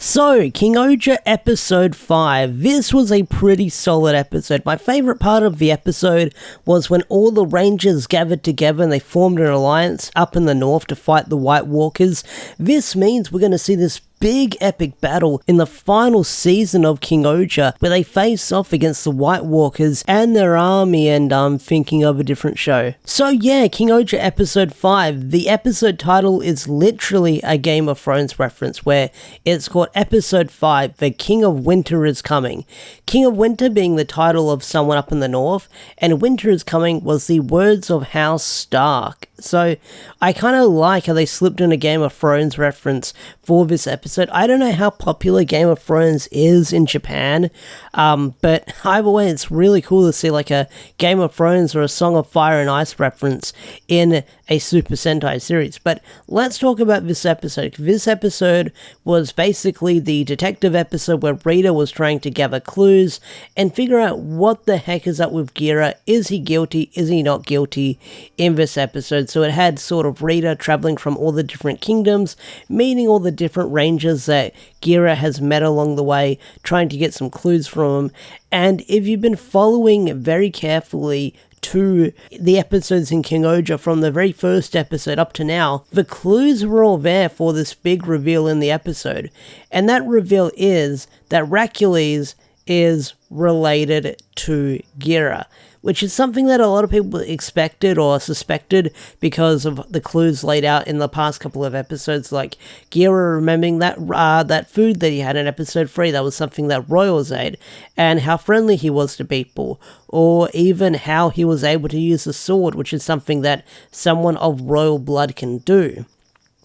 So, King-Ohger episode 5. This was a pretty solid episode. My favourite part of the episode was when all the rangers gathered together and they formed an alliance up in the north to fight the White Walkers. This means we're going to see this big epic battle in the final season of King-Ohger where they face off against the White Walkers and their army, and I'm thinking of a different show. So yeah, King-Ohger episode 5. The episode title is literally a Game of Thrones reference where it's called episode 5, The King of Winter is Coming. King of Winter being the title of someone up in the north, and Winter is Coming was the words of House Stark. So I kind of like how they slipped in a Game of Thrones reference for this episode. I don't know how popular Game of Thrones is in Japan, but either way, it's really cool to see like a Game of Thrones or a Song of Fire and Ice reference in a Super Sentai series. But let's talk about this episode. This episode was basically the detective episode where Rita was trying to gather clues and figure out what the heck is up with Gira. Is he guilty? Is he not guilty in this episode? So it had sort of Rita traveling from all the different kingdoms, meeting all the different rangers that Gira has met along the way, trying to get some clues from them. And if you've been following very carefully to the episodes in King-Ohger from the very first episode up to now, the clues were all there for this big reveal in the episode. And that reveal is that Racules is related to Gira, which is something that a lot of people expected or suspected because of the clues laid out in the past couple of episodes, like Gira remembering that food that he had in episode 3, that was something that royals ate, and how friendly he was to people, or even how he was able to use the sword, which is something that someone of royal blood can do.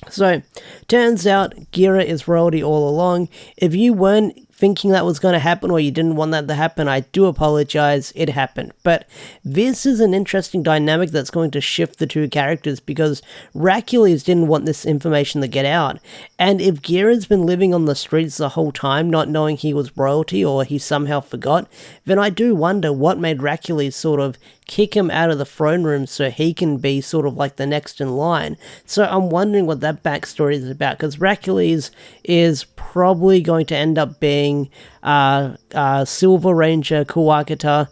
So, turns out Gira is royalty all along. If you weren't thinking that was going to happen or you didn't want that to happen, I do apologize, it happened. But this is an interesting dynamic that's going to shift the two characters because Racules didn't want this information to get out. And if Gira's been living on the streets the whole time, not knowing he was royalty or he somehow forgot, then I do wonder what made Racules sort of kick him out of the throne room so he can be sort of like the next in line. So I'm wondering what that backstory is about, because Racules is probably going to end up being Silver Ranger Kuwakata,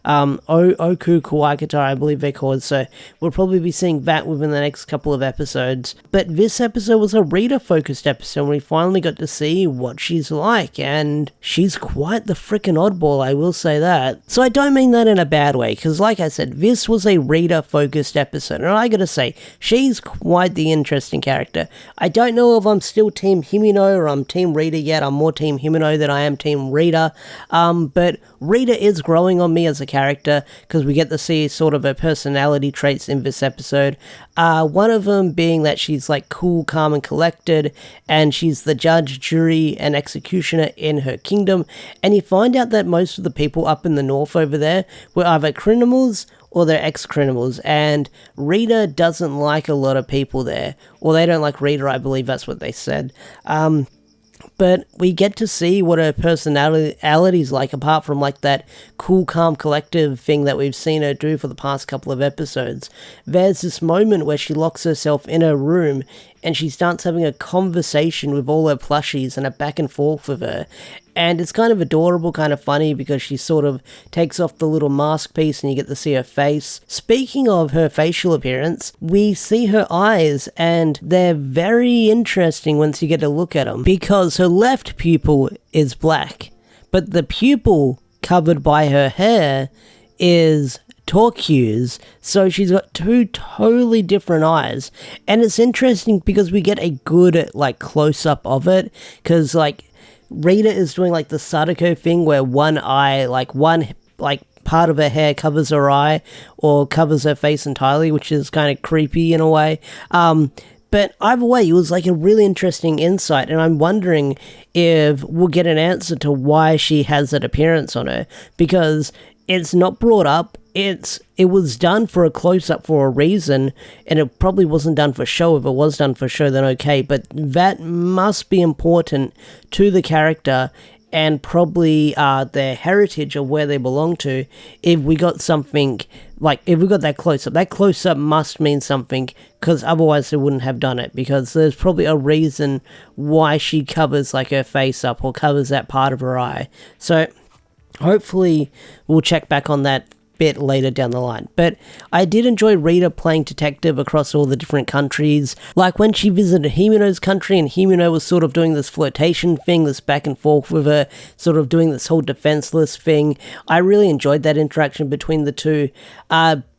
Oku Kuwakata, I believe they're called, so we'll probably be seeing that within the next couple of episodes. But this episode was a Rita-focused episode, and we finally got to see what she's like, and she's quite the frickin' oddball, I will say that. So I don't mean that in a bad way, because like I said, this was a Rita-focused episode, and I gotta say, she's quite the interesting character. I don't know if I'm still Team Himino or I'm Team Rita yet. I'm more Team Himino than I am Team Rita. But Rita is growing on me as a character because we get to see sort of her personality traits in this episode. One of them being that she's like cool, calm and collected, and she's the judge, jury and executioner in her kingdom, and you find out that most of the people up in the north over there were either criminals or they're ex-criminals, and Rita doesn't like a lot of people there, or they don't like Rita, I believe that's what they said. But we get to see what her personality's like, apart from like that cool, calm, collective thing that we've seen her do for the past couple of episodes. There's this moment where she locks herself in her room and she starts having a conversation with all her plushies and a back and forth with her. And it's kind of adorable, kind of funny, because she sort of takes off the little mask piece and you get to see her face. Speaking of her facial appearance, we see her eyes, and they're very interesting once you get to look at them, because her left pupil is black, but the pupil covered by her hair is turquoise, so she's got two totally different eyes. And it's interesting because we get a good like close-up of it, because like Rita is doing like the Sadako thing where one eye, like one like part of her hair covers her eye or covers her face entirely, which is kind of creepy in a way. But either way, it was like a really interesting insight, and I'm wondering if we'll get an answer to why she has that appearance on her, because it's not brought up. It was done for a close-up for a reason, and it probably wasn't done for show. If it was done for show, then okay, but that must be important to the character, and probably their heritage or where they belong to if we got something, like if we got that close-up. That close-up must mean something, because otherwise they wouldn't have done it, because there's probably a reason why she covers like her face up or covers that part of her eye. So hopefully we'll check back on that bit later down the line. But I did enjoy Rita playing detective across all the different countries. Like when she visited Himeno's country and Himeno was sort of doing this flirtation thing, this back and forth with her, sort of doing this whole defenseless thing. I really enjoyed that interaction between the two.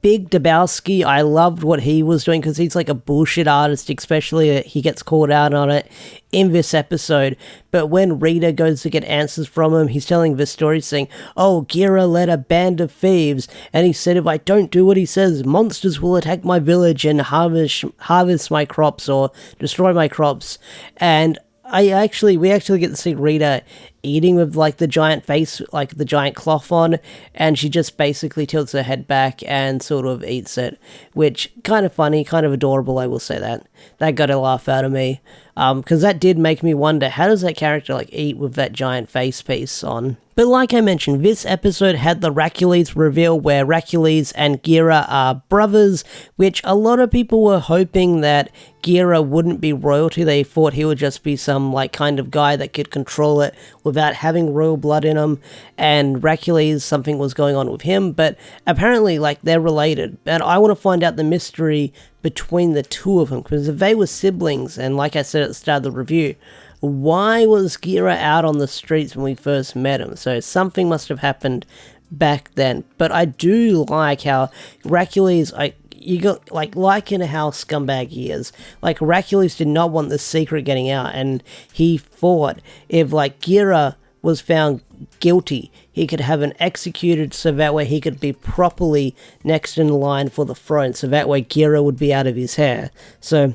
Big Dabowski, I loved what he was doing, because he's like a bullshit artist, especially he gets called out on it in this episode. But when Rita goes to get answers from him, he's telling this story saying, oh, Gira led a band of thieves, and he said if I don't do what he says, monsters will attack my village and harvest my crops or destroy my crops. And we actually get to see Rita eating with like the giant face, like the giant cloth on, and she just basically tilts her head back and sort of eats it, which kind of funny, kind of adorable, I will say that. That got a laugh out of me, because that did make me wonder, how does that character like eat with that giant face piece on? But like I mentioned, this episode had the Racules reveal, where Racules and Gira are brothers, which a lot of people were hoping that Gira wouldn't be royalty. They thought he would just be some like kind of guy that could control it without having royal blood in him, and Racules, something was going on with him, but apparently like they're related, and I want to find out the mystery between the two of them, because if they were siblings, and like I said at the start of the review, why was Gira out on the streets when we first met him? So something must have happened back then. But I do like how Racules, you got like in how scumbag he is. Like Racules did not want the secret getting out, and he thought if like Gira was found guilty, he could have him executed, so that way he could be properly next in line for the throne, so that way Gira would be out of his hair. So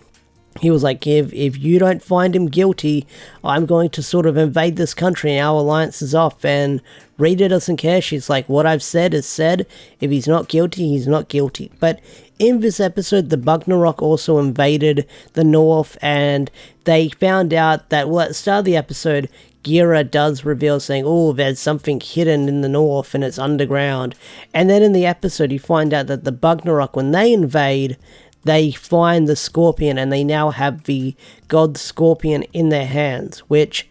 he was like, if you don't find him guilty, I'm going to sort of invade this country and our alliance is off. And Rita doesn't care. She's like, what I've said is said. If he's not guilty, he's not guilty. But in this episode, the Bugnarak also invaded the north, and they found out that, well, at the start of the episode, Gira does reveal saying, oh, there's something hidden in the north and it's underground. And then in the episode, you find out that the Bugnarak, when they invade, they find the scorpion, and they now have the god scorpion in their hands, which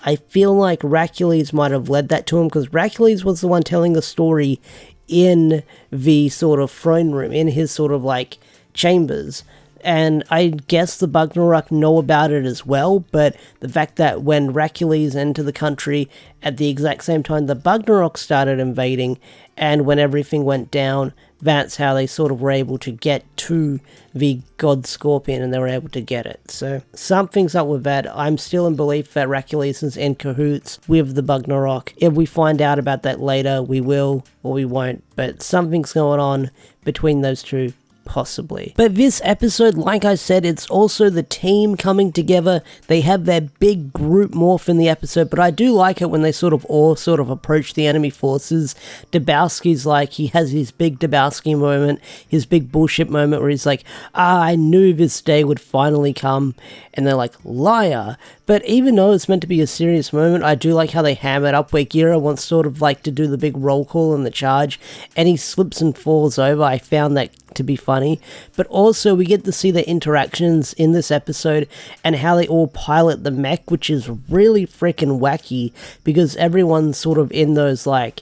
I feel like Racules might have led that to him, because Racules was the one telling the story in the sort of throne room, in his sort of like chambers. And I guess the Bugnarak know about it as well, but the fact that when Racules entered the country at the exact same time the Bugnarak started invading, and when everything went down, that's how they sort of were able to get to the god scorpion, and they were able to get it. So something's up with that. I'm still in belief that Racules is in cahoots with the Bugnarak. If we find out about that later, we will or we won't, but something's going on between those two. Possibly. But this episode, like I said, it's also the team coming together. They have their big group morph in the episode, but I do like it when they sort of all sort of approach the enemy forces. Dabowski's like, he has his big Dabowski moment, his big bullshit moment where he's like, I knew this day would finally come, and they're like, liar. But even though it's meant to be a serious moment, I do like how they ham it up, where Gira wants sort of like to do the big roll call and the charge, and he slips and falls over. I found that to be funny. But also we get to see the interactions in this episode and how they all pilot the mech, which is really freaking wacky, because everyone's sort of in those like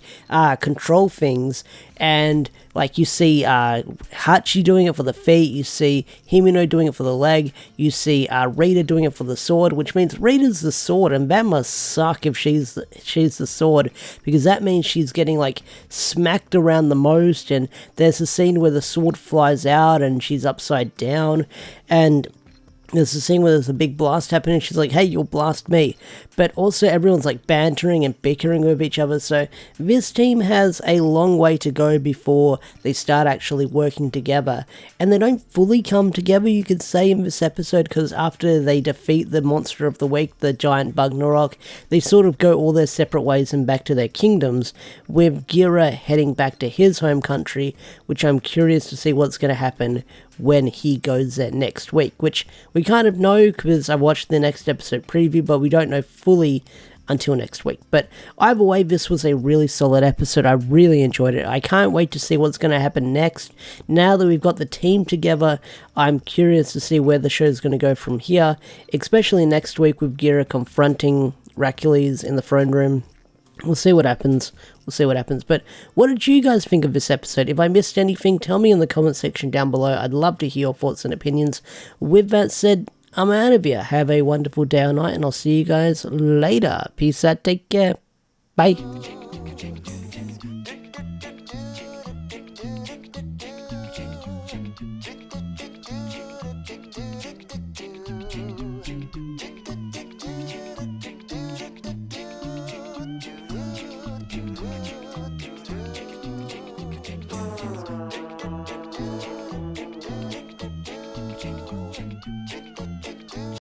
control things, and like you see Hachi doing it for the feet, you see Himeno doing it for the leg, you see Rita doing it for the sword, which means Rita's the sword, and that must suck if she's the sword, because that means she's getting like smacked around the most. And there's a scene where the sword flies out and she's upside down, and there's a scene where there's a big blast happening, she's like, hey, you'll blast me. But also everyone's like bantering and bickering with each other, so this team has a long way to go before they start actually working together. And they don't fully come together, you could say, in this episode, because after they defeat the monster of the week, the giant Bugnarak, they sort of go all their separate ways and back to their kingdoms, with Gira heading back to his home country, which I'm curious to see what's going to happen when he goes there next week, which we kind of know because I watched the next episode preview, but we don't know fully until next week. But either way, this was a really solid episode. I really enjoyed it. I can't wait to see what's going to happen next. Now that we've got the team together, I'm curious to see where the show is going to go from here, especially next week with Gira confronting Racules in the throne room. We'll see what happens. But what did you guys think of this episode? If I missed anything, tell me in the comment section down below. I'd love to hear your thoughts and opinions. With that said, I'm out of here. Have a wonderful day or night, and I'll see you guys later. Peace out. Take care. Bye.